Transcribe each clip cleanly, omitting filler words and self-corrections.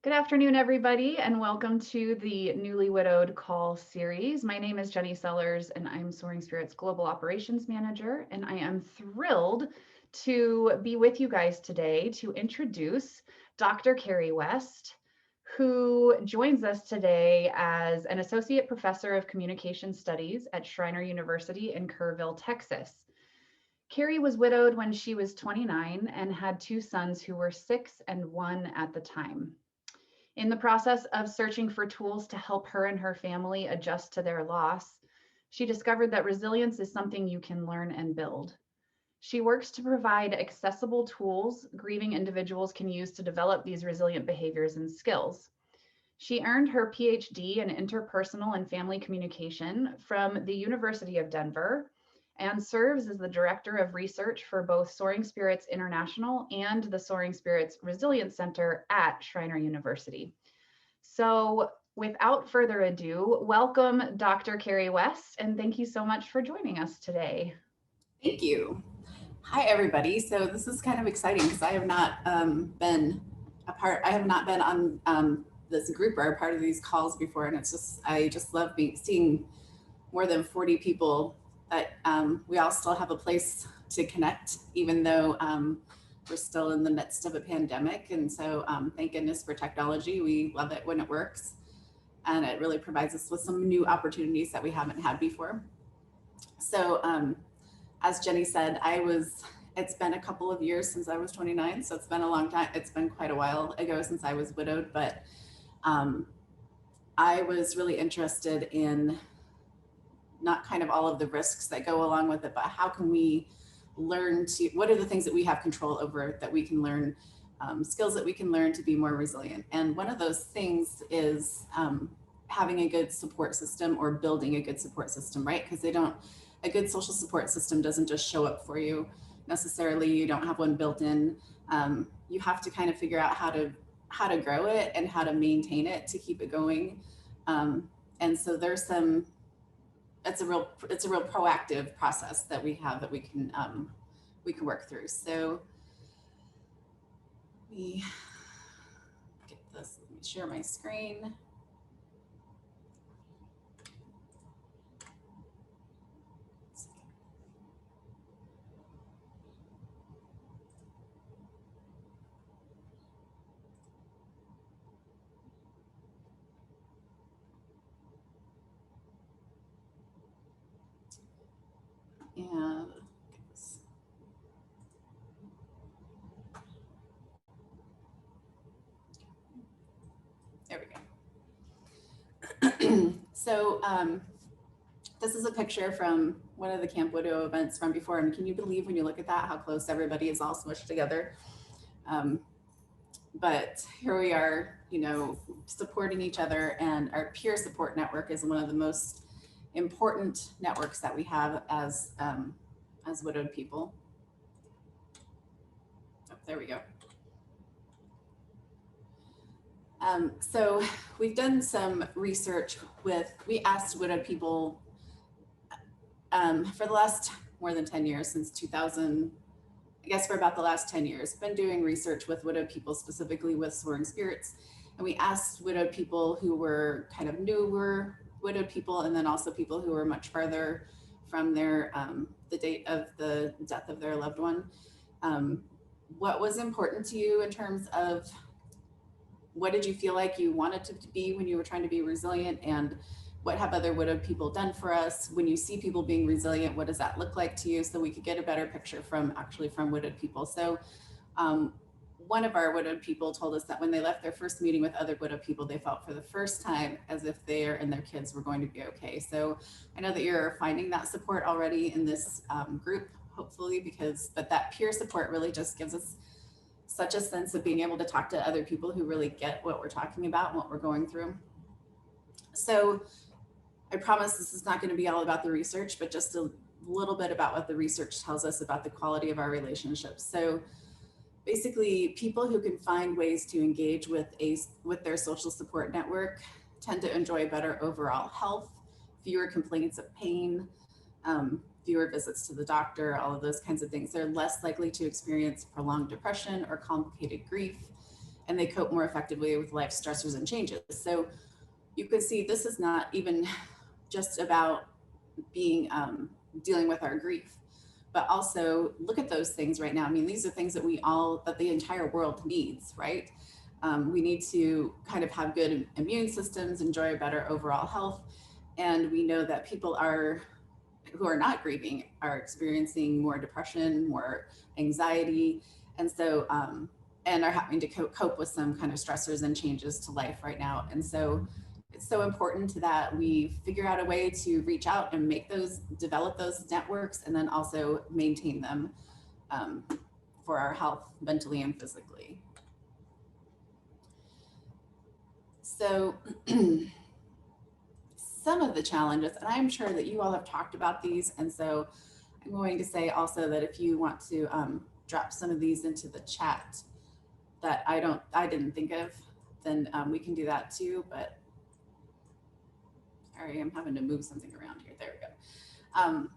Good afternoon, everybody, and welcome to the Newly Widowed Call series. My name is Jenny Sellers, and I'm Soaring Spirits Global Operations Manager, and I am thrilled to be with you guys today to introduce Dr. Carrie West, who joins us today as an Associate Professor of Communication Studies at Schreiner University in Kerrville, Texas. Carrie was widowed when she was 29 and had two sons who were 6 and 1 at the time. In the process of searching for tools to help her and her family adjust to their loss, she discovered that resilience is something you can learn and build. She works to provide accessible tools grieving individuals can use to develop these resilient behaviors and skills. She earned her PhD in interpersonal and family communication from the University of Denver and serves as the Director of Research for both Soaring Spirits International and the Soaring Spirits Resilience Center at Schreiner University. So without further ado, welcome Dr. Carrie West, and thank you so much for joining us today. Thank you. Hi, everybody. So this is kind of exciting because I have not been a part. I have not been on this group or a part of these calls before, and I just love seeing more than 40 people that we all still have a place to connect, even though we're still in the midst of a pandemic. And so thank goodness for technology. We love it when it works, and it really provides us with some new opportunities that we haven't had before. So as Jenny said, it's been a couple of years since I was 29, so it's been a long time. It's been quite a while ago since I was widowed, but I was really interested in not kind of all of the risks that go along with it, but how can we what are the things that we have control over that we can learn, skills that we can learn to be more resilient. And one of those things is having a good support system or building a good support system, right? Because a good social support system doesn't just show up for you necessarily. You don't have one built in. You have to kind of figure out how to grow it and how to maintain it to keep it going. And so it's a real proactive process that we have that we can work through. So let me get this. Let me share my screen. And there we go. So this is a picture from one of the Camp Widow events from before. And can you believe when you look at that, how close everybody is all smushed together? But here we are, supporting each other, and our peer support network is one of the most important networks that we have as widowed people. Oh, there we go. So we've done some research we asked widowed people for the last more than 10 years, since 2000, I guess for about the last 10 years, been doing research with widowed people, specifically with Soaring Spirits. And we asked widowed people who were kind of newer widowed people, and then also people who were much farther from the date of the death of their loved one. What was important to you in terms of what did you feel like you wanted to be when you were trying to be resilient, and what have other widowed people done for us? When you see people being resilient, what does that look like to you? So we could get a better picture from widowed people. So one of our widowed people told us that when they left their first meeting with other widowed people, they felt for the first time as if they and their kids were going to be okay. So I know that you're finding that support already in this group, hopefully, but that peer support really just gives us such a sense of being able to talk to other people who really get what we're talking about and what we're going through. So I promise this is not going to be all about the research, but just a little bit about what the research tells us about the quality of our relationships. So basically, people who can find ways to engage with their social support network tend to enjoy better overall health, fewer complaints of pain, fewer visits to the doctor, all of those kinds of things. They're less likely to experience prolonged depression or complicated grief. and they cope more effectively with life stressors and changes. So you can see this is not even just about being dealing with our grief, but also look at those things right now. I mean, these are things that that the entire world needs, right? We need to kind of have good immune systems, enjoy a better overall health. And we know that people who are not grieving are experiencing more depression, more anxiety. And so, and are having to cope with some kind of stressors and changes to life right now. And so it's so important that we figure out a way to reach out and develop those networks, and then also maintain them for our health mentally and physically. So some of the challenges, and I'm sure that you all have talked about these, and so I'm going to say also that if you want to drop some of these into the chat that I didn't think of, then we can do that too. But sorry, I'm having to move something around here. There we go.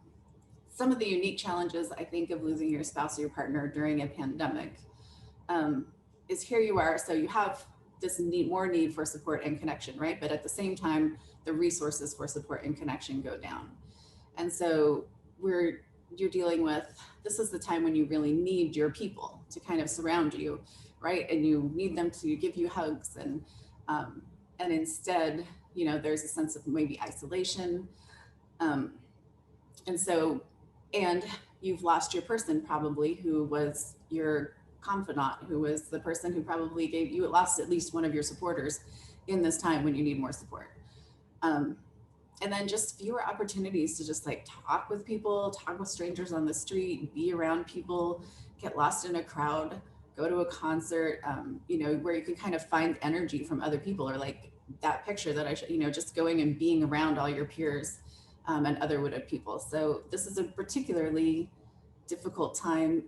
Some of the unique challenges, I think, of losing your spouse or your partner during a pandemic is here you are. So you have this more need for support and connection, right? But at the same time, the resources for support and connection go down. And so you're dealing with, this is the time when you really need your people to kind of surround you, right? And you need them to give you hugs, and instead, you know, there's a sense of maybe isolation. And so, and you've lost your person probably who was your confidant, who was the person who probably lost at least one of your supporters in this time when you need more support. And then just fewer opportunities to just like talk with people, talk with strangers on the street, be around people, get lost in a crowd, go to a concert, you know, where you can kind of find energy from other people, or like that picture that I showed, you know, just going and being around all your peers and other widowed people. So this is a particularly difficult time,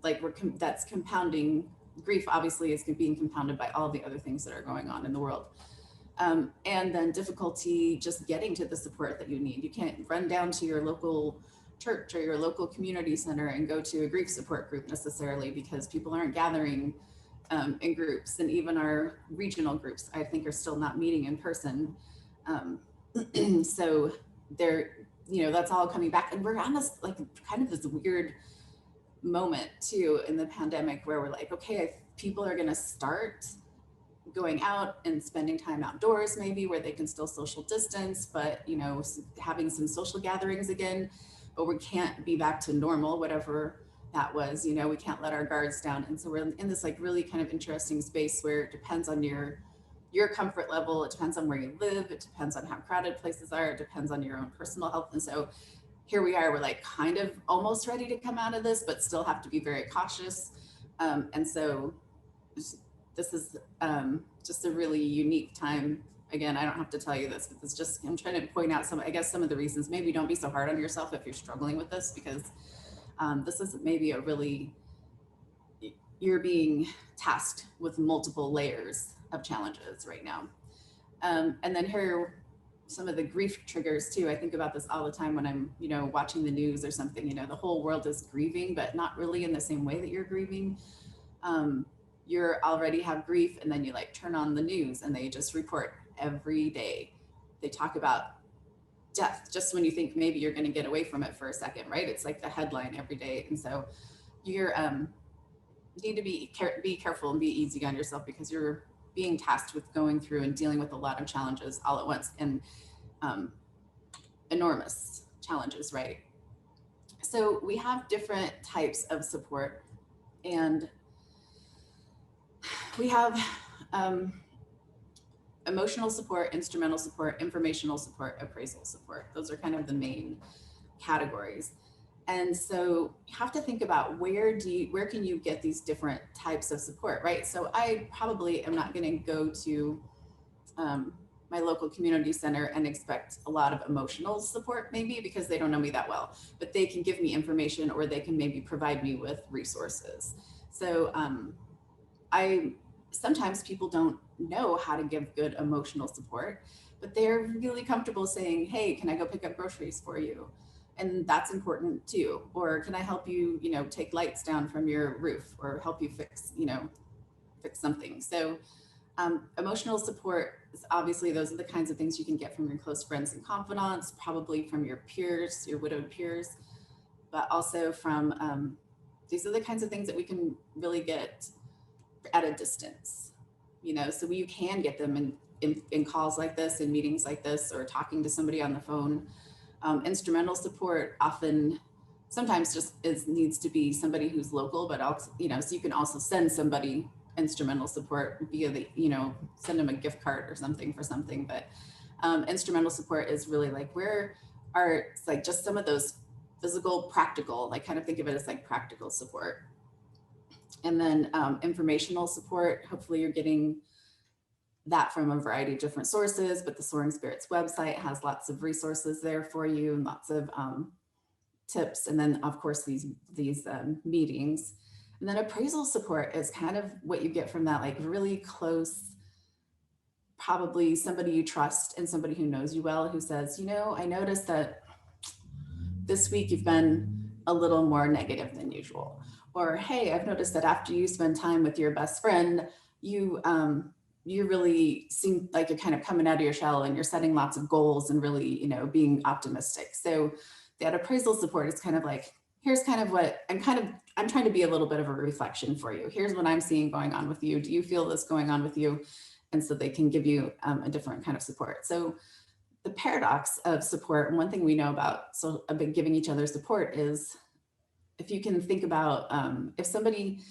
like that's compounding. Grief obviously is being compounded by all the other things that are going on in the world. And then difficulty just getting to the support that you need. You can't run down to your local church or your local community center and go to a grief support group necessarily, because people aren't gathering in groups. And even our regional groups, I think, are still not meeting in person. So they're, you know, that's all coming back. And we're on this like kind of this weird moment too in the pandemic where we're like, okay, people are going to start going out and spending time outdoors, maybe where they can still social distance, but, you know, having some social gatherings again, but we can't be back to normal, whatever that was, you know, we can't let our guards down. And so we're in this like really kind of interesting space where it depends on your comfort level. It depends on where you live. It depends on how crowded places are. It depends on your own personal health. And so here we are, we're like kind of almost ready to come out of this, but still have to be very cautious. And so this is just a really unique time. Again, I don't have to tell you this, but it's just, I'm trying to point out some of the reasons. Maybe don't be so hard on yourself if you're struggling with this, because this is maybe you're being tasked with multiple layers of challenges right now. And then here are some of the grief triggers too. I think about this all the time when I'm, you know, watching the news or something, you know, the whole world is grieving, but not really in the same way that you're grieving. You're already have grief, and then you like turn on the news and they just report every day. They talk about death just when you think maybe you're going to get away from it for a second, right? It's like the headline every day. And so you're need to be careful and be easy on yourself, because you're being tasked with going through and dealing with a lot of challenges all at once, and enormous challenges, right? So we have different types of support, and we have emotional support, instrumental support, informational support, appraisal support. Those are kind of the main categories. And so you have to think about where can you get these different types of support, right? So I probably am not going to go to my local community center and expect a lot of emotional support, maybe because they don't know me that well, but they can give me information, or they can maybe provide me with resources. So sometimes people don't know how to give good emotional support, but they're really comfortable saying, hey, can I go pick up groceries for you? And that's important too. Or can I help you, you know, take lights down from your roof, or help you fix, you know, fix something. So emotional support is obviously, those are the kinds of things you can get from your close friends and confidants, probably from your peers, your widowed peers, but also from, these are the kinds of things that we can really get at a distance, so you can get them in calls like this, in meetings like this, or talking to somebody on the phone. Instrumental support often, sometimes just needs to be somebody who's local, but also, so you can also send somebody instrumental support via send them a gift card or something for something. But instrumental support is really like where are, it's like just some of those physical, practical, like kind of think of it as like practical support. And then informational support, hopefully you're getting that from a variety of different sources, but the Soaring Spirits website has lots of resources there for you and lots of tips. And then of course these meetings. And then appraisal support is kind of what you get from that, like really close, probably somebody you trust and somebody who knows you well, who says, I noticed that this week you've been a little more negative than usual. Or, hey, I've noticed that after you spend time with your best friend, you really seem like you're kind of coming out of your shell and you're setting lots of goals and really, being optimistic. So that appraisal support is kind of like, here's kind of what I'm trying to be a little bit of a reflection for you. Here's what I'm seeing going on with you. Do you feel this going on with you? And so they can give you a different kind of support. So the paradox of support, and one thing we know about giving each other support is, if you can think about if somebody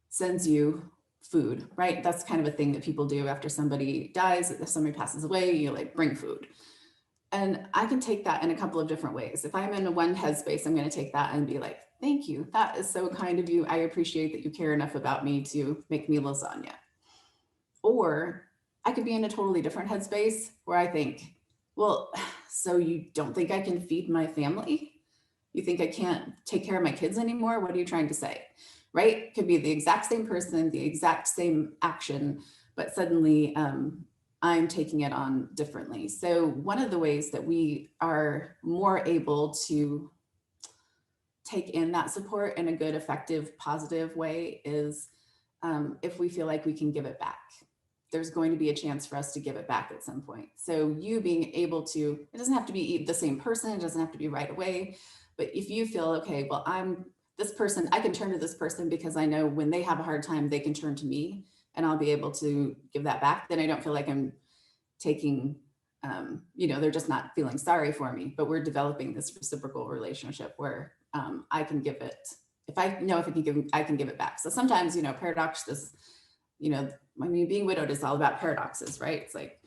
sends you food, right? That's kind of a thing that people do after somebody dies, if somebody passes away, you like bring food. And I can take that in a couple of different ways. If I'm in one headspace, I'm going to take that and be like, thank you. That is so kind of you. I appreciate that you care enough about me to make me lasagna. Or I could be in a totally different headspace where I think, well, so you don't think I can feed my family? You think I can't take care of my kids anymore? What are you trying to say? Right? Could be the exact same person, the exact same action, but suddenly I'm taking it on differently. So one of the ways that we are more able to take in that support in a good, effective, positive way is if we feel like we can give it back. There's going to be a chance for us to give it back at some point. So you being able to, it doesn't have to be the same person, it doesn't have to be right away, but if you feel, okay, well, I'm this person, I can turn to this person because I know when they have a hard time, they can turn to me and I'll be able to give that back. Then I don't feel like I'm taking, they're just not feeling sorry for me, but we're developing this reciprocal relationship where I can give it, if I know if I can give, I can give it back. So sometimes, paradox, this, being widowed is all about paradoxes, right? It's like,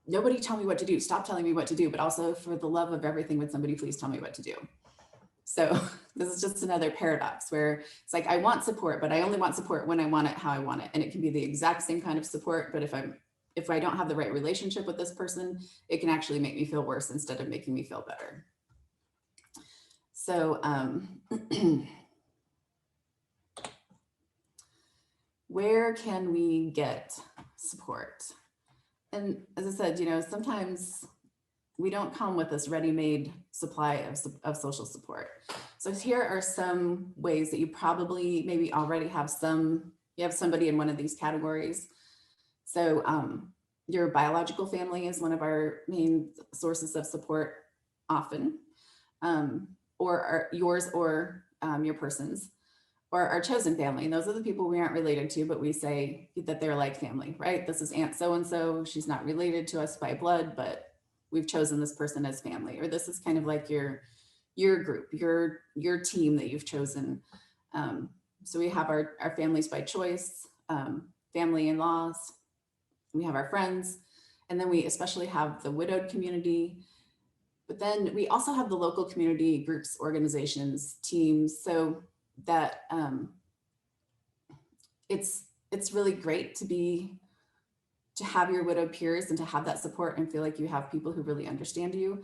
nobody tell me what to do. Stop telling me what to do. But also, for the love of everything, would somebody please tell me what to do? So this is just another paradox where it's like, I want support, but I only want support when I want it, how I want it. And it can be the exact same kind of support. But if I don't have the right relationship with this person, it can actually make me feel worse instead of making me feel better. So where can we get support? And as I said, sometimes we don't come with this ready-made supply of social support. So here are some ways that you probably maybe already have you have somebody in one of these categories. So your biological family is one of our main sources of support often, or yours or your person's, or our chosen family. And those are the people we aren't related to, but we say that they're like family, right? This is Aunt so-and-so. She's not related to us by blood, but we've chosen this person as family. Or this is kind of like your group, your team that you've chosen. So we have our families by choice, family in-laws, we have our friends, and then we especially have the widowed community. But then we also have the local community groups, organizations, teams, so that it's really great to have your widowed peers and to have that support and feel like you have people who really understand you.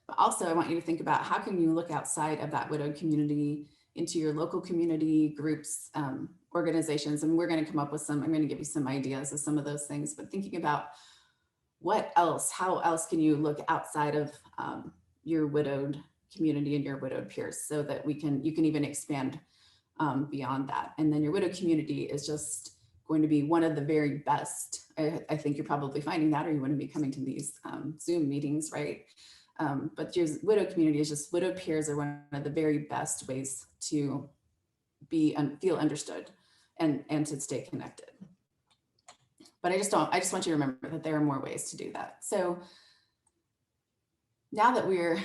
But also I want you to think about, how can you look outside of that widowed community into your local community groups, organizations, and we're going to come up with I'm going to give you some ideas of some of those things, but thinking about how else can you look outside of your widowed community and your widowed peers, so that you can even expand beyond that. And then your widow community is just going to be one of the very best. I think you're probably finding that, or you wouldn't be coming to these Zoom meetings, right? But your widow community is just, widow peers are one of the very best ways to be and feel understood and to stay connected. But I just want you to remember that there are more ways to do that. So now that we're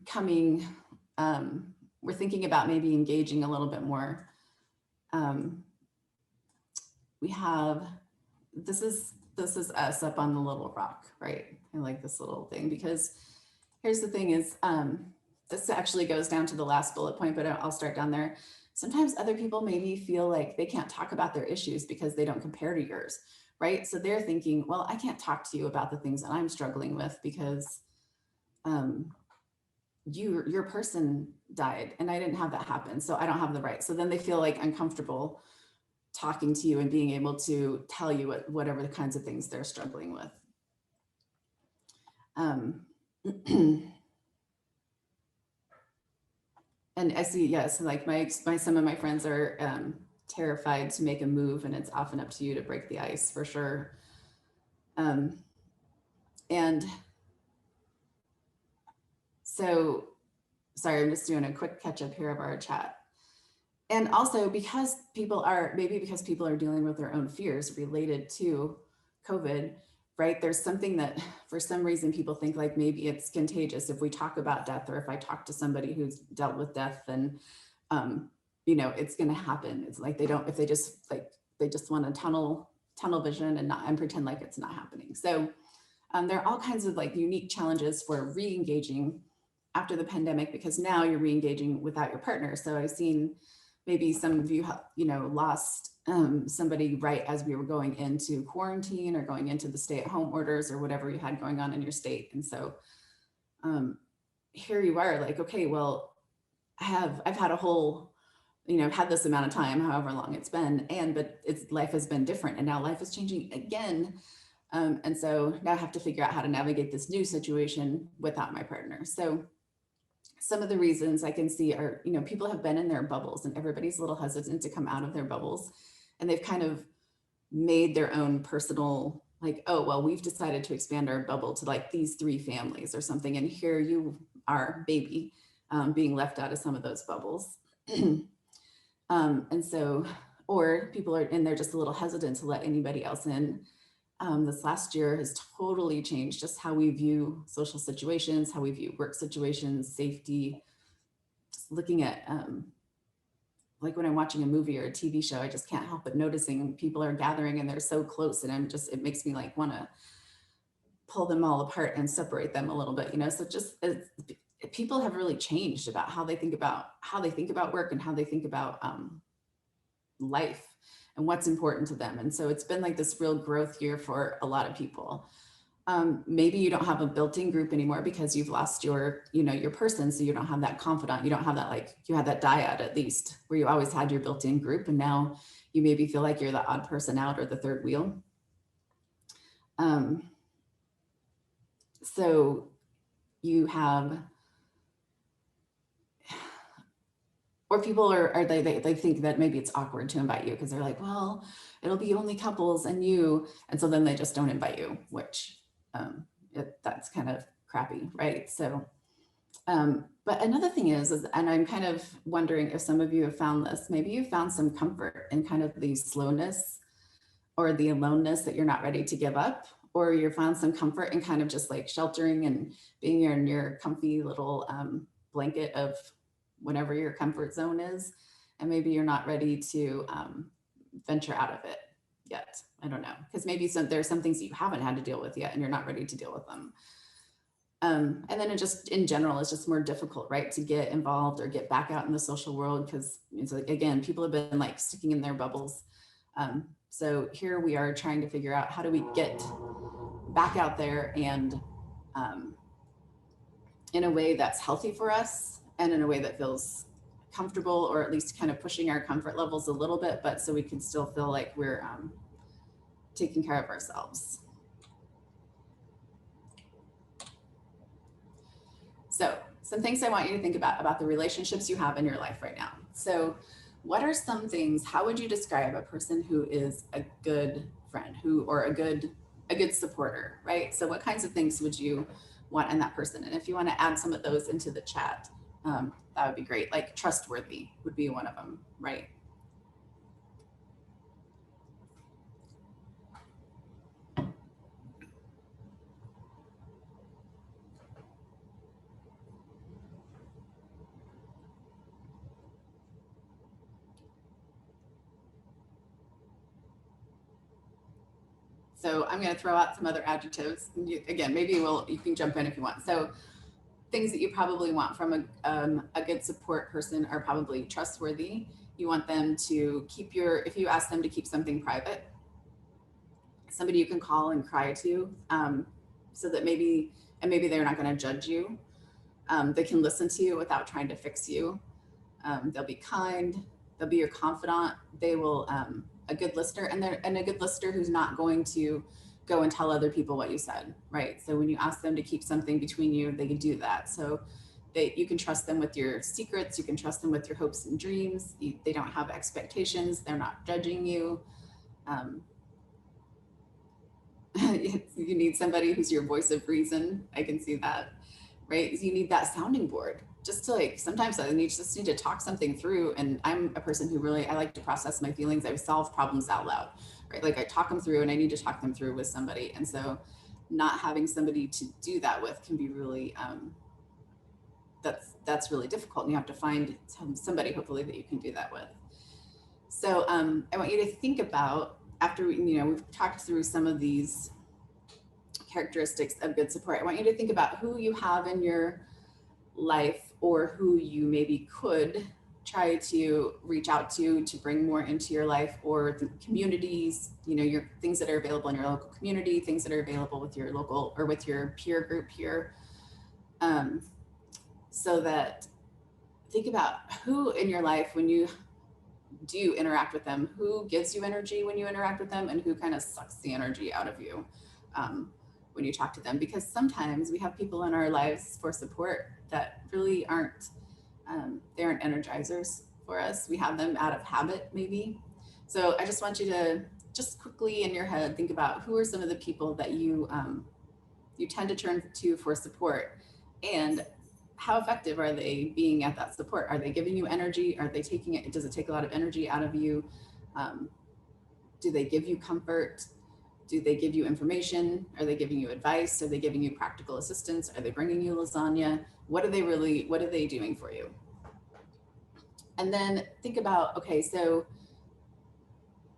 coming, we're thinking about maybe engaging a little bit more. We have, this is us up on the little rock, right? I like this little thing because here's the thing is, this actually goes down to the last bullet point, but I'll start down there. Sometimes other people maybe feel like they can't talk about their issues because they don't compare to yours, right? So they're thinking, well, I can't talk to you about the things that I'm struggling with because your person died and I didn't have that happen. So I don't have the right. So then they feel like uncomfortable talking to you and being able to tell you whatever the kinds of things they're struggling with. And I see, yes, like some of my friends are terrified to make a move, and it's often up to you to break the ice for sure. And so, sorry, I'm just doing a quick catch up here of our chat. And also because people are dealing with their own fears related to COVID, right? There's something that for some reason people think like maybe it's contagious if we talk about death, or if I talk to somebody who's dealt with death, then it's going to happen. It's like they just want a tunnel vision and pretend like it's not happening. So there are all kinds of like unique challenges for re-engaging after the pandemic, because now you're re-engaging without your partner. So I've seen maybe some of you, lost somebody right as we were going into quarantine or going into the stay-at-home orders or whatever you had going on in your state. And so here you are like, okay, well, I've had a whole, had this amount of time, however long it's been, but life has been different, and now life is changing again. And so now I have to figure out how to navigate this new situation without my partner. So some of the reasons I can see are, people have been in their bubbles and everybody's a little hesitant to come out of their bubbles. And they've kind of made their own personal, like, oh, well, we've decided to expand our bubble to like these 3 families or something. And here you are, baby, being left out of some of those bubbles. And so, or people are, and they're just a little hesitant to let anybody else in. This last year has totally changed just how we view social situations, how we view work situations, safety. Just looking at, like when I'm watching a movie or a TV show, I just can't help but noticing people are gathering and they're so close, and it makes me like want to pull them all apart and separate them a little bit, so just people have really changed about how they think about work and how they think about life and what's important to them. And so it's been like this real growth year for a lot of people. Maybe you don't have a built-in group anymore because you've lost your person. So you don't have that confidant. You don't have that, like you had that dyad at least where you always had your built-in group. And now you maybe feel like you're the odd person out or the third wheel. So you have, or people they think that maybe it's awkward to invite you because they're like, well, it'll be only couples and you, and so then they just don't invite you, which that's kind of crappy, right? So, but another thing is, and I'm kind of wondering if some of you have found this, maybe you found some comfort in kind of the slowness or the aloneness that you're not ready to give up, or you found some comfort in kind of just like sheltering and being in your comfy little blanket of whatever your comfort zone is, and maybe you're not ready to venture out of it yet. I don't know, because maybe there's some things that you haven't had to deal with yet and you're not ready to deal with them. And then in general, it's just more difficult, right, to get involved or get back out in the social world because it's like, again, people have been like sticking in their bubbles. So here we are trying to figure out how do we get back out there and in a way that's healthy for us and in a way that feels comfortable, or at least kind of pushing our comfort levels a little bit, but so we can still feel like we're taking care of ourselves. So some things I want you to think about the relationships you have in your life right now. So what are some things, how would you describe a person who is a good friend or a good supporter, right? So what kinds of things would you want in that person? And if you want to add some of those into the chat, that would be great. Like trustworthy would be one of them, right? So I'm going to throw out some other adjectives. Again, maybe you can jump in if you want. So things that you probably want from a good support person are probably trustworthy. You want them to if you ask them to keep something private, somebody you can call and cry to, so that maybe they're not going to judge you. They can listen to you without trying to fix you. They'll be kind. They'll be your confidant. They will, a good listener, and a good listener who's not going to go and tell other people what you said, right? So when you ask them to keep something between you, they can do that. So you can trust them with your secrets. You can trust them with your hopes and dreams. They don't have expectations. They're not judging you. You need somebody who's your voice of reason. I can see that, right? You need that sounding board just to sometimes I just need to talk something through. And I'm a person who I like to process my feelings. I solve problems out loud, right? Like I talk them through and I need to talk them through with somebody. And so not having somebody to do that with can be really, that's really difficult. And you have to find somebody hopefully that you can do that with. So I want you to think about, after we've talked through some of these characteristics of good support, I want you to think about who you have in your life or who you maybe could try to reach out to bring more into your life, or the communities, your things that are available in your local community, things that are available with your local or with your peer group here. So that think about who in your life, when you do interact with them, who gives you energy when you interact with them, and who kind of sucks the energy out of you when you talk to them. Because sometimes we have people in our lives for support that really aren't, they aren't energizers for us. We have them out of habit maybe. So I just want you to just quickly in your head think about who are some of the people that you tend to turn to for support, and how effective are they being at that support? Are they giving you energy? Are they taking it? Does it take a lot of energy out of you? Do they give you comfort? Do they give you information? Are they giving you advice? Are they giving you practical assistance? Are they bringing you lasagna? What are they doing for you? And then think about, okay, so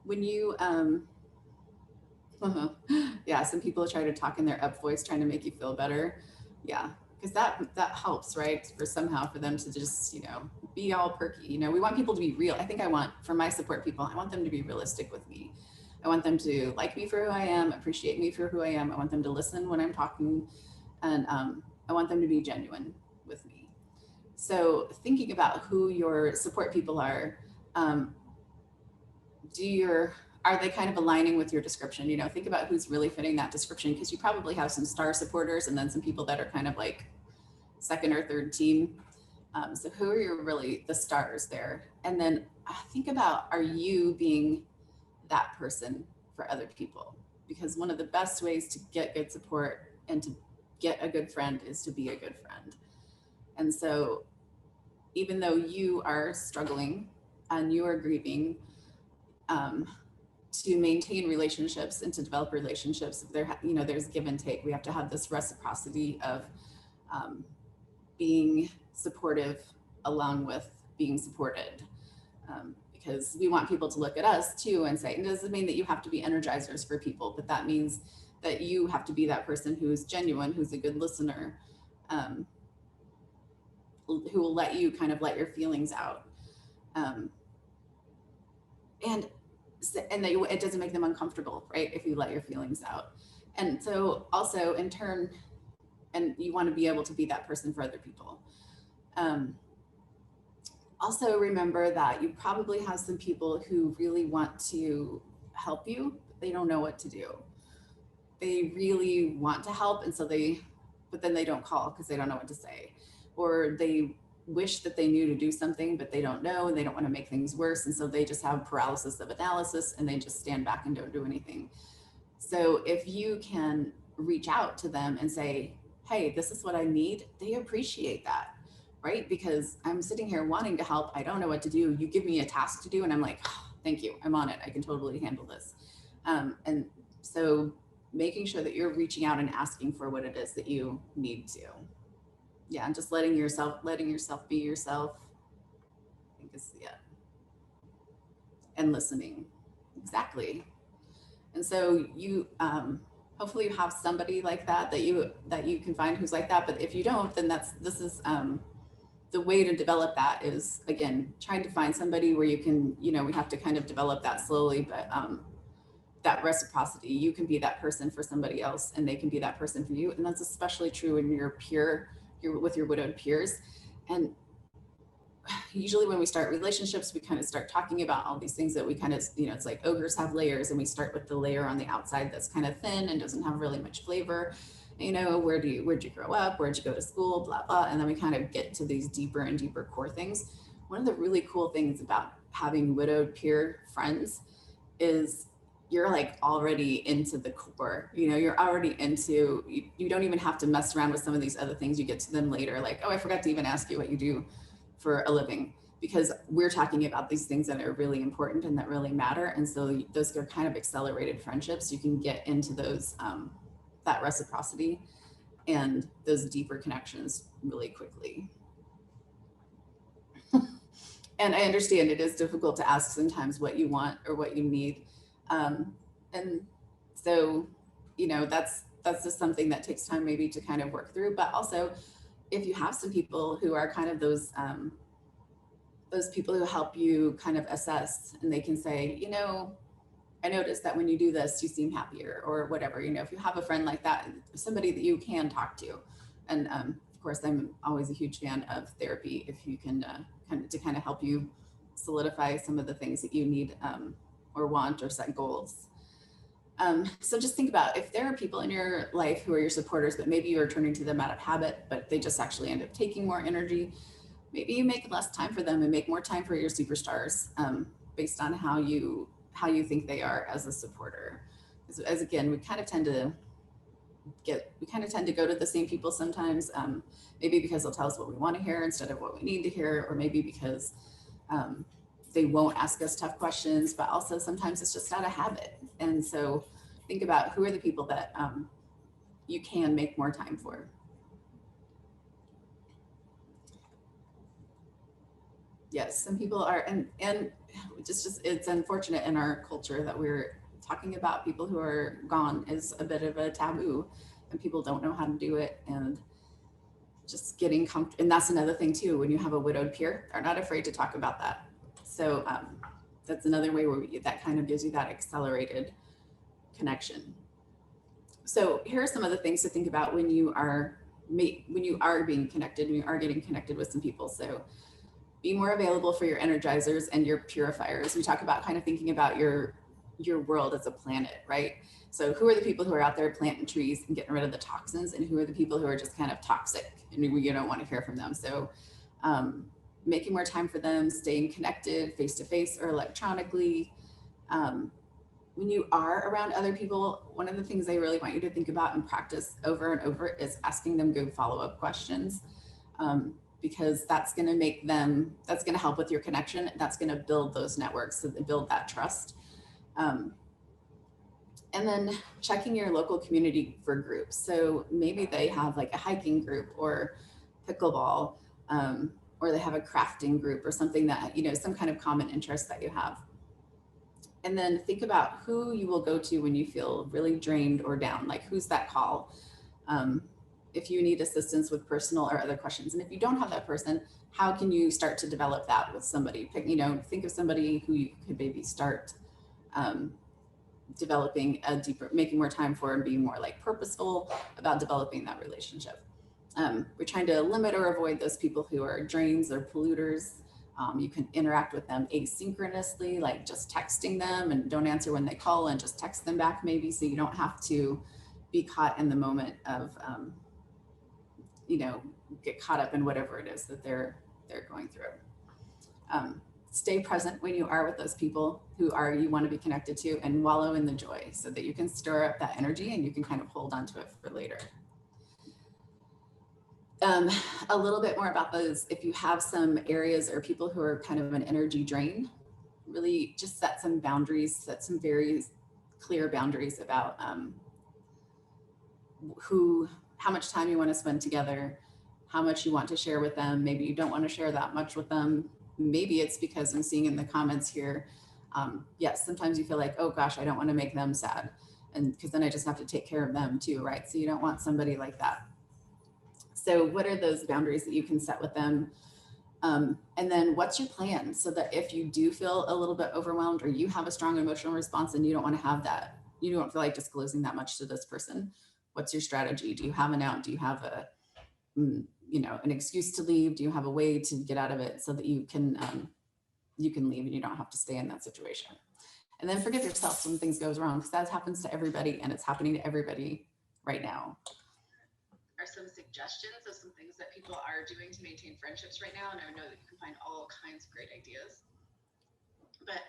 when you, yeah, some people try to talk in their up voice, trying to make you feel better. Yeah, because that helps, right? For them to just, be all perky. We want people to be real. I think for my support people, I want them to be realistic with me. I want them to like me for who I am, appreciate me for who I am. I want them to listen when I'm talking, and I want them to be genuine with me. So thinking about who your support people are, are they kind of aligning with your description? Think about who's really fitting that description, because you probably have some star supporters and then some people that are kind of like second or third team. So who are really the stars there? And then think about, are you being that person for other people? Because one of the best ways to get good support and to get a good friend is to be a good friend. And so even though you are struggling and you are grieving, to maintain relationships and to develop relationships, there's give and take. We have to have this reciprocity of being supportive along with being supported, because we want people to look at us too and say, it doesn't mean that you have to be energizers for people, but that means that you have to be that person who's genuine, who's a good listener, who will let you kind of let your feelings out. And that it doesn't make them uncomfortable, right? If you let your feelings out. And so also in turn, and you want to be able to be that person for other people. Also remember that you probably have some people who really want to help you, but they don't know what to do. They really want to help, and so but then they don't call because they don't know what to say, or they wish that they knew to do something, but they don't know and they don't want to make things worse. And so they just have paralysis of analysis and they just stand back and don't do anything. So if you can reach out to them and say, hey, this is what I need, they appreciate that, right? Because I'm sitting here wanting to help. I don't know what to do. You give me a task to do and I'm like, oh, thank you, I'm on it. I can totally handle this. And so making sure that you're reaching out and asking for what it is that you need to. Yeah, and just letting yourself be yourself, I think is, yeah. And listening. Exactly. And so you hopefully you have somebody like that you can find who's like that. But if you don't, then this is the way to develop that is, again, trying to find somebody where you can, we have to kind of develop that slowly, but that reciprocity, you can be that person for somebody else and they can be that person for you. And that's especially true when you're with your widowed peers. And usually when we start relationships, we kind of start talking about all these things that we kind of, it's like ogres have layers, and we start with the layer on the outside that's kind of thin and doesn't have really much flavor. Where'd you grow up? Where'd you go to school? Blah, blah. And then we kind of get to these deeper and deeper core things. One of the really cool things about having widowed peer friends is you're like already into the core, you're already into, you don't even have to mess around with some of these other things. You get to them later, like, oh, I forgot to even ask you what you do for a living, because we're talking about these things that are really important and that really matter. And so those are kind of accelerated friendships. You can get into those, that reciprocity and those deeper connections really quickly. And I understand it is difficult to ask sometimes what you want or what you need. And so, that's just something that takes time maybe to kind of work through. But also, if you have some people who are kind of those people who help you kind of assess, and they can say, I noticed that when you do this, you seem happier, or whatever, if you have a friend like that, somebody that you can talk to. And of course, I'm always a huge fan of therapy if you can kind of help you solidify some of the things that you need or want, or set goals. So just think about, if there are people in your life who are your supporters, but maybe you are turning to them out of habit, but they just actually end up taking more energy, maybe you make less time for them and make more time for your superstars, based on how you think they are as a supporter. As again, we kind of tend to go to the same people sometimes, maybe because they'll tell us what we want to hear instead of what we need to hear, or maybe because they won't ask us tough questions, but also sometimes it's just out of habit. And so think about, who are the people that you can make more time for. Yes, some people are, and just it's unfortunate in our culture that we're talking about people who are gone is a bit of a taboo, and people don't know how to do it. And just getting comfortable. And that's another thing too, when you have a widowed peer, they're not afraid to talk about that. So that's another way where that kind of gives you that accelerated connection. So here are some of the things to think about when you are being connected, when you are getting connected with some people. So be more available for your energizers and your purifiers. We talk about kind of thinking about your world as a planet, right? So who are the people who are out there planting trees and getting rid of the toxins, and who are the people who are just kind of toxic and you don't want to hear from them? So making more time for them, staying connected face-to-face or electronically. When you are around other people, one of the things I really want you to think about and practice over and over is asking them good follow-up questions, because that's going to help with your connection. That's going to build those networks, so build that trust. And then checking your local community for groups. So maybe they have like a hiking group or pickleball, or they have a crafting group or something that, some kind of common interest that you have. And then think about who you will go to when you feel really drained or down, like who's that call? If you need assistance with personal or other questions. And if you don't have that person, how can you start to develop that with somebody? Think of somebody who you could maybe start developing making more time for, and being more like purposeful about developing that relationship. We're trying to limit or avoid those people who are drains or polluters. You can interact with them asynchronously, like just texting them, and don't answer when they call, and just text them back maybe, so you don't have to be caught in the moment of, get caught up in whatever it is that they're they're going through. Stay present when you are with those people who are you want to be connected to, and wallow in the joy so that you can stir up that energy and you can kind of hold on to it for later. A little bit more about those. If you have some areas or people who are kind of an energy drain, really just set some boundaries, set some very clear boundaries about how much time you want to spend together, how much you want to share with them. Maybe you don't want to share that much with them. Maybe it's because I'm seeing in the comments here, yes, sometimes you feel like, oh gosh, I don't want to make them sad. And because then I just have to take care of them too, right? So you don't want somebody like that. So what are those boundaries that you can set with them? And then what's your plan so that if you do feel a little bit overwhelmed or you have a strong emotional response and you don't want to have that, you don't feel like disclosing that much to this person, what's your strategy? Do you have an out? Do you have an excuse to leave? Do you have a way to get out of it so that you can leave and you don't have to stay in that situation? And then forgive yourself when things goes wrong, because that happens to everybody and it's happening to everybody right now. Are some suggestions of some things that people are doing to maintain friendships right now, and I know that you can find all kinds of great ideas, but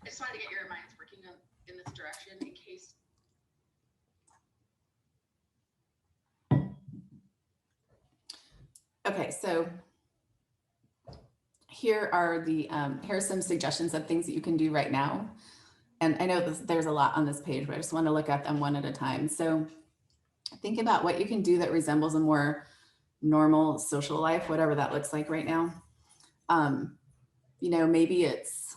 I just wanted to get your minds working in this direction in case. Okay, so here are some suggestions of things that you can do right now. And I know there's a lot on this page, but I just want to look at them one at a time. So think about what you can do that resembles a more normal social life, whatever that looks like right now. Maybe it's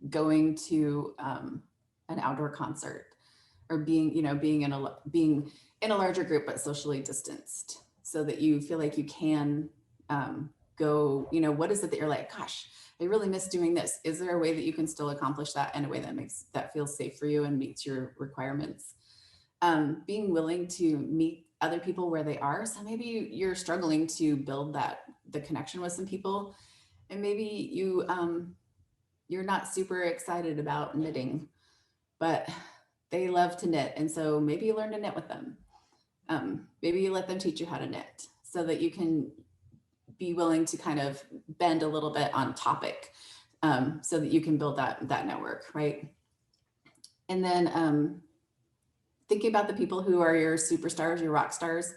going to an outdoor concert, or being in a larger group but socially distanced, so that you feel like you can go. What is it that you're like, gosh, I really miss doing this? Is there a way that you can still accomplish that in a way that feels safe for you and meets your requirements? Being willing to meet other people where they are. So maybe you're struggling to build the connection with some people, and maybe you're not super excited about knitting, but they love to knit. And so maybe you learn to knit with them. Maybe you let them teach you how to knit so that you can be willing to kind of bend a little bit on topic, so that you can build that network, right? And then thinking about the people who are your superstars, your rock stars,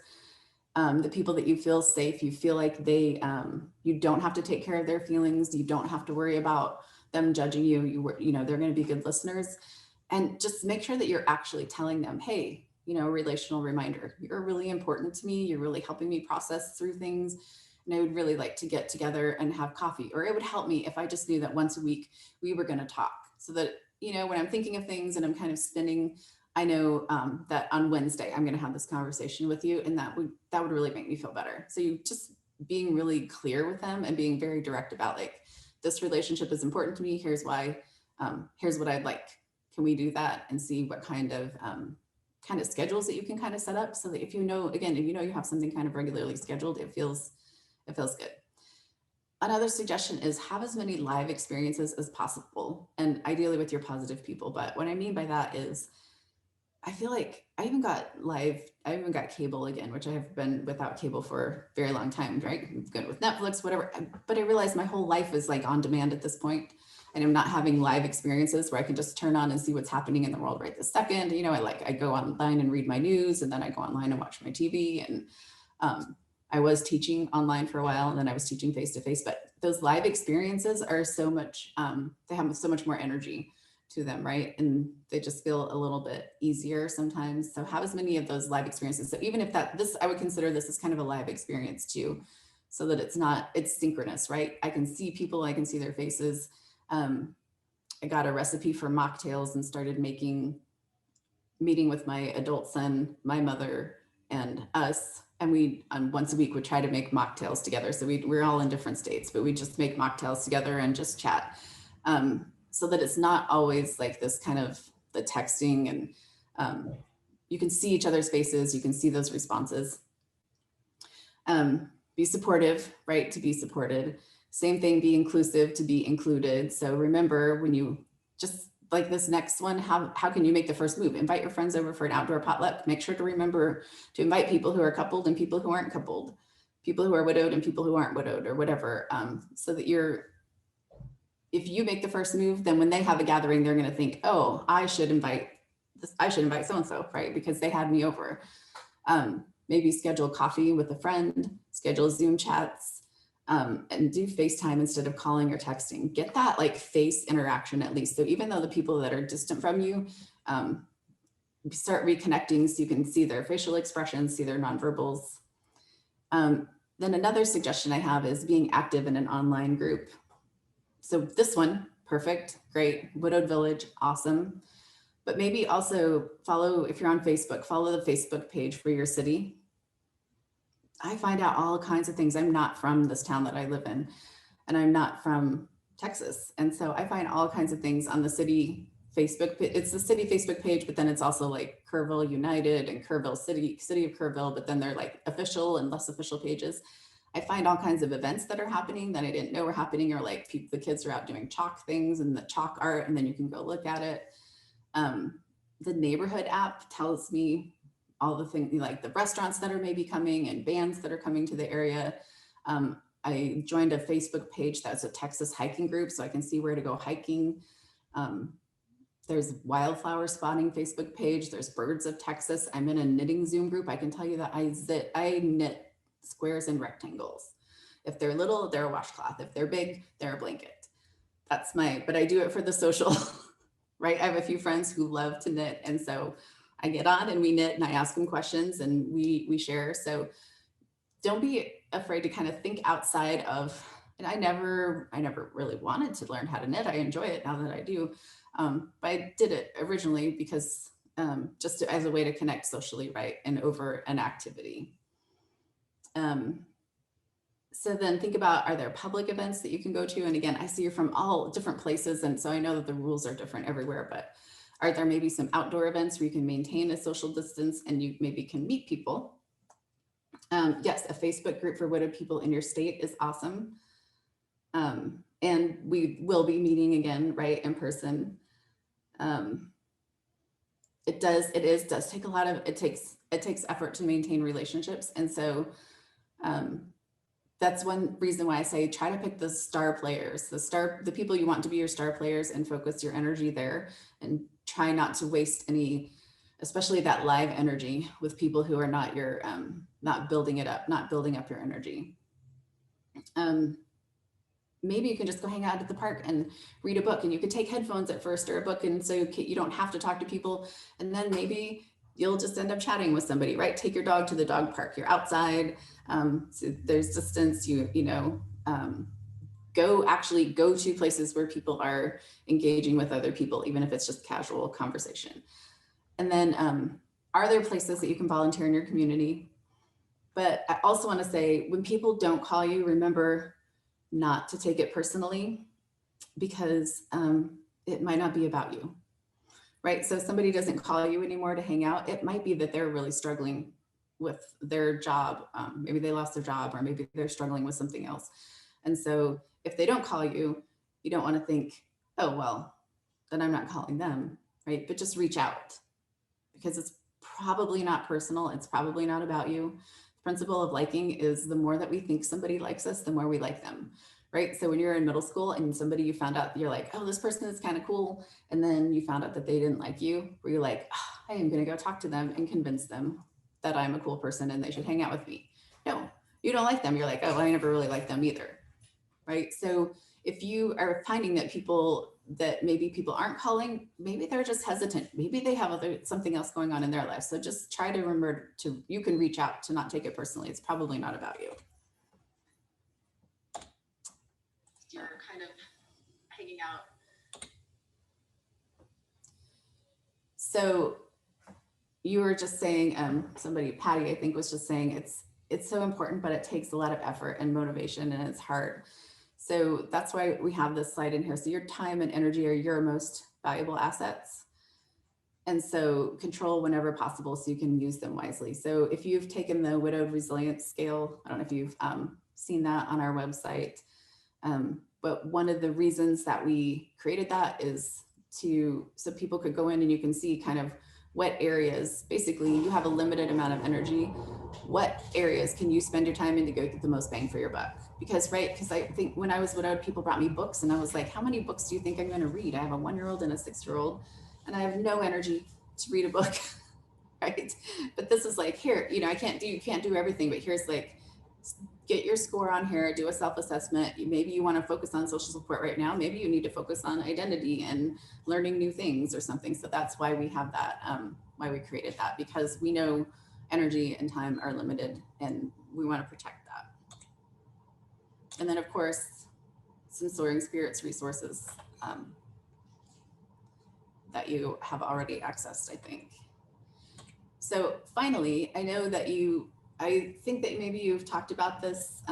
the people that you feel safe, you feel like you don't have to take care of their feelings. You don't have to worry about them judging you. They're going to be good listeners, and just make sure that you're actually telling them, hey, relational reminder, you're really important to me. You're really helping me process through things. And I would really like to get together and have coffee, or it would help me if I just knew that once a week we were going to talk, so that, when I'm thinking of things and I'm kind of spinning, I know that on Wednesday, I'm going to have this conversation with you, and that would really make me feel better. So you just being really clear with them and being very direct about, like, this relationship is important to me. Here's why. Here's what I'd like. Can we do that? And see what kind of schedules that you can kind of set up, so that if you have something kind of regularly scheduled, it feels good. Another suggestion is have as many live experiences as possible, and ideally with your positive people. But what I mean by that is, I feel like I even got cable again, which I have been without cable for a very long time, right? I'm good with Netflix, whatever. But I realized my whole life is like on demand at this point, and I'm not having live experiences where I can just turn on and see what's happening in the world right this second. I go online and read my news, and then I go online and watch my TV. And I was teaching online for a while, and then I was teaching face-to-face, but those live experiences are so much, they have so much more energy to them, right? And they just feel a little bit easier sometimes. So have as many of those live experiences. So even if I would consider this as kind of a live experience too, so that it's synchronous, right? I can see people, I can see their faces. I got a recipe for mocktails and started meeting with my adult son, my mother, and us. And we, once a week, would try to make mocktails together. So we're all in different states, but we just make mocktails together and just chat. So that it's not always like this kind of the texting, and you can see each other's faces, you can see those responses. Be supportive, right? To be supported. Same thing, be inclusive, to be included. So remember, when you just like this next one, how can you make the first move? Invite your friends over for an outdoor potluck. Make sure to remember to invite people who are coupled and people who aren't coupled, people who are widowed and people who aren't widowed or whatever, so that if you make the first move, then when they have a gathering, they're going to think, oh, I should invite so-and-so, right? Because they had me over. Maybe schedule coffee with a friend, schedule Zoom chats, and do FaceTime instead of calling or texting. Get that like face interaction at least. So even though the people that are distant from you, start reconnecting so you can see their facial expressions, see their nonverbals. Then another suggestion I have is being active in an online group. So this one, perfect, great, Widowed Village, awesome. But maybe also follow, if you're on Facebook, follow the Facebook page for your city. I find out all kinds of things. I'm not from this town that I live in, and I'm not from Texas. And so I find all kinds of things on the city Facebook. It's the city Facebook page, but then it's also like Kerrville United and Kerrville City of Kerrville, but then they're like official and less official pages. I find all kinds of events that are happening that I didn't know were happening, or like the kids are out doing chalk things and the chalk art, and then you can go look at it. The neighborhood app tells me all the things, like the restaurants that are maybe coming and bands that are coming to the area. I joined a Facebook page that's a Texas hiking group, so I can see where to go hiking. There's wildflower spotting Facebook page. There's Birds of Texas. I'm in a knitting Zoom group. I can tell you that I knit squares and rectangles. If they're little, they're a washcloth. If they're big, they're a blanket. But I do it for the social, right? I have a few friends who love to knit. And so I get on and we knit and I ask them questions and we share. So don't be afraid to kind of think outside of, and I never really wanted to learn how to knit. I enjoy it now that I do. But I did it originally because just as a way to connect socially, right? And over an activity. So then think about, are there public events that you can go to? And again, I see you're from all different places. And so I know that the rules are different everywhere, but are there maybe some outdoor events where you can maintain a social distance and you maybe can meet people? Yes, a Facebook group for widowed people in your state is awesome. And we will be meeting again, right, in person. It does take a lot of, it takes effort to maintain relationships. And so that's one reason why I say try to pick the star players, the people you want to be your star players, and focus your energy there, and try not to waste any, especially that live energy with people who are not your, not building up your energy. Maybe you can just go hang out at the park and read a book, and you could take headphones at first, or a book, and so you don't have to talk to people. And then maybe you'll just end up chatting with somebody, right? Take your dog to the dog park. You're outside. So there's distance. Go to places where people are engaging with other people, even if it's just casual conversation. And then, are there places that you can volunteer in your community? But I also want to say, when people don't call you, remember not to take it personally, because it might not be about you, right? So if somebody doesn't call you anymore to hang out, it might be that they're really struggling with their job. Maybe they lost their job, or maybe they're struggling with something else. And so if they don't call you, you don't want to think, oh, well, then I'm not calling them, right? But just reach out, because it's probably not personal. It's probably not about you. The principle of liking is the more that we think somebody likes us, the more we like them, right? So when you're in middle school and somebody you found out, you're like, oh, this person is kind of cool. And then you found out that they didn't like you, where you're like, oh, I am going to go talk to them and convince them that I'm a cool person and they should hang out with me. No, you don't like them. You're like, oh, I never really liked them either, right? So if you are finding that maybe people aren't calling, maybe they're just hesitant. Maybe they have something else going on in their life. So just try to remember you can reach out, to not take it personally. It's probably not about you. You're kind of hanging out. So you were just saying, Patty, I think, was just saying it's so important, but it takes a lot of effort and motivation, and it's hard. So that's why we have this slide in here. So your time and energy are your most valuable assets. And so control whenever possible so you can use them wisely. So if you've taken the Widowed Resilience Scale, I don't know if you've seen that on our website, but one of the reasons that we created that is so people could go in and you can see kind of what areas, basically you have a limited amount of energy, what areas can you spend your time in to go get the most bang for your buck? Because I think when I was widowed, people brought me books and I was like, how many books do you think I'm going to read? I have a 1-year-old and a 6-year-old and I have no energy to read a book. Right. But this is like, here, you can't do everything, but here's like, get your score on here, do a self-assessment. Maybe you want to focus on social support right now. Maybe you need to focus on identity and learning new things or something. So that's why we have that, why we created that, because we know energy and time are limited and we want to protect that. And then of course, some Soaring Spirits resources that you have already accessed, I think. So finally, I know that I think that maybe you've talked about this,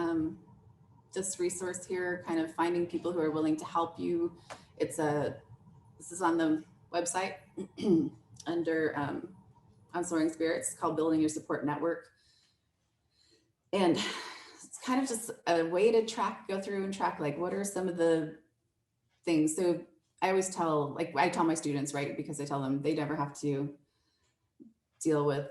this resource here, kind of finding people who are willing to help you. This is on the website under, on Soaring Spirits, called Building Your Support Network. And it's kind of just a way to go through and track, like, what are some of the things. So I always tell my students, right, because I tell them they never have to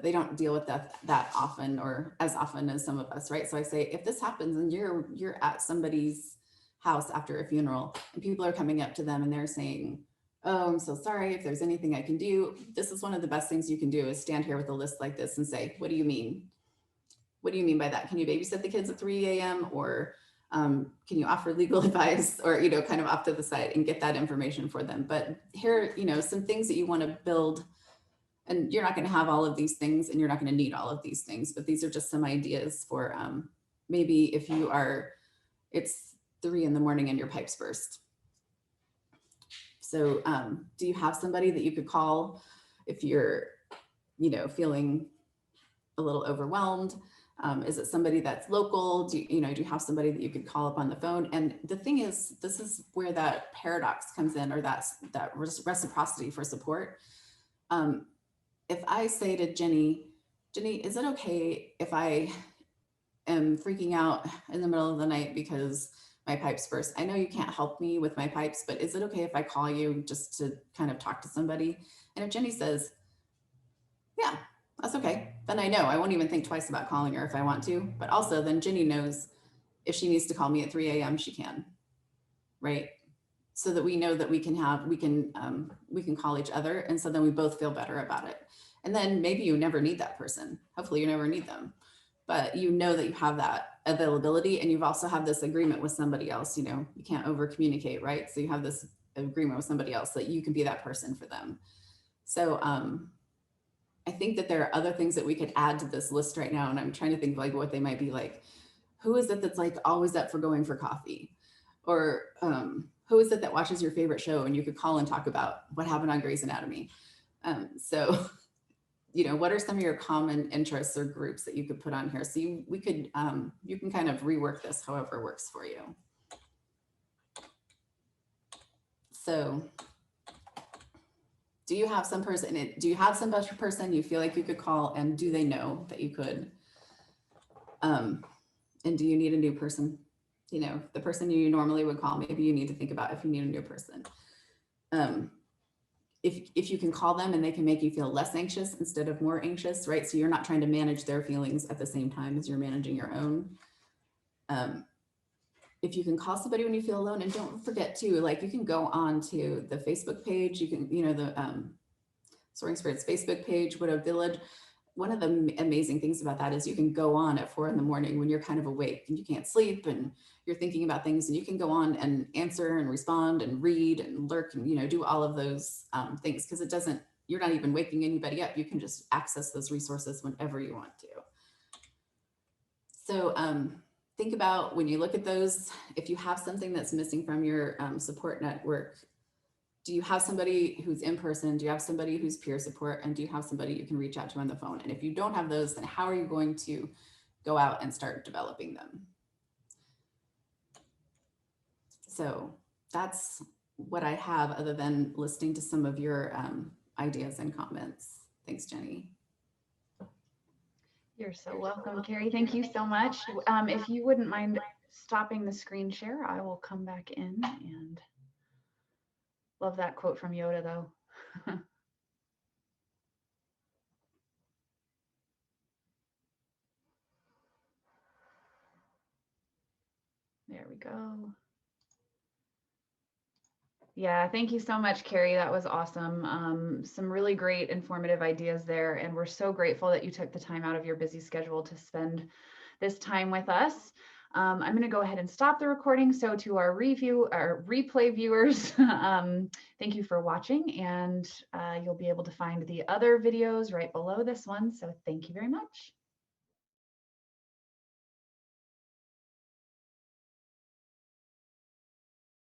they don't deal with that often, or as often as some of us, right? So I say, if this happens and you're at somebody's house after a funeral and people are coming up to them and they're saying, oh, I'm so sorry, if there's anything I can do, this is one of the best things you can do, is stand here with a list like this and say, what do you mean? What do you mean by that? Can you babysit the kids at 3 a.m. or can you offer legal advice, or, kind of off to the side and get that information for them? But here, some things that you want to build. And you're not going to have all of these things and you're not going to need all of these things, but these are just some ideas for maybe if it's 3 a.m. and your pipes burst. So do you have somebody that you could call if you're, feeling a little overwhelmed? Is it somebody that's local? Do you have somebody that you could call up on the phone? And the thing is, this is where that paradox comes in, or that reciprocity for support. If I say to Jenny, is it okay if I am freaking out in the middle of the night because my pipes burst? I know you can't help me with my pipes, but is it okay if I call you just to kind of talk to somebody? And if Jenny says, yeah, that's okay, then I know I won't even think twice about calling her if I want to. But also then Jenny knows if she needs to call me at 3 a.m., she can, right? So that we know that we can call each other. And so then we both feel better about it. And then maybe you never need that person. Hopefully you never need them, but you know that you have that availability, and you've also have this agreement with somebody else. You can't over communicate, right? So you have this agreement with somebody else that you can be that person for them. So I think that there are other things that we could add to this list right now. And I'm trying to think like what they might be. Like, who is it that's like always up for going for coffee? Or who is it that watches your favorite show and you could call and talk about what happened on Grey's Anatomy? So, what are some of your common interests or groups that you could put on here? So you can kind of rework this however works for you. So do you have some special person you feel like you could call, and do they know that you could? And do you need a new person? The person you normally would call, maybe you need to think about if you need a new person. If you can call them and they can make you feel less anxious instead of more anxious, right? So you're not trying to manage their feelings at the same time as you're managing your own. If you can call somebody when you feel alone, and don't forget too, like you can go on to the Facebook page, you can, the Soaring Spirits Facebook page, Widow Village. One of the amazing things about that is you can go on at 4 a.m. when you're kind of awake and you can't sleep and you're thinking about things, and you can go on and answer and respond and read and lurk and, do all of those things, because you're not even waking anybody up. You can just access those resources whenever you want to. So think about, when you look at those, if you have something that's missing from your support network, do you have somebody who's in person? Do you have somebody who's peer support? And do you have somebody you can reach out to on the phone? And if you don't have those, then how are you going to go out and start developing them? So that's what I have, other than listening to some of your ideas and comments. Thanks, Jenny. You're so welcome, Carrie. Thank you so much. If you wouldn't mind stopping the screen share, I will come back in. And love that quote from Yoda, though. we go. Yeah, thank you so much, Carrie. That was awesome. Some really great informative ideas there. And we're so grateful that you took the time out of your busy schedule to spend this time with us. I'm going to go ahead and stop the recording. So to our replay viewers, thank you for watching, and you'll be able to find the other videos right below this one. So thank you very much.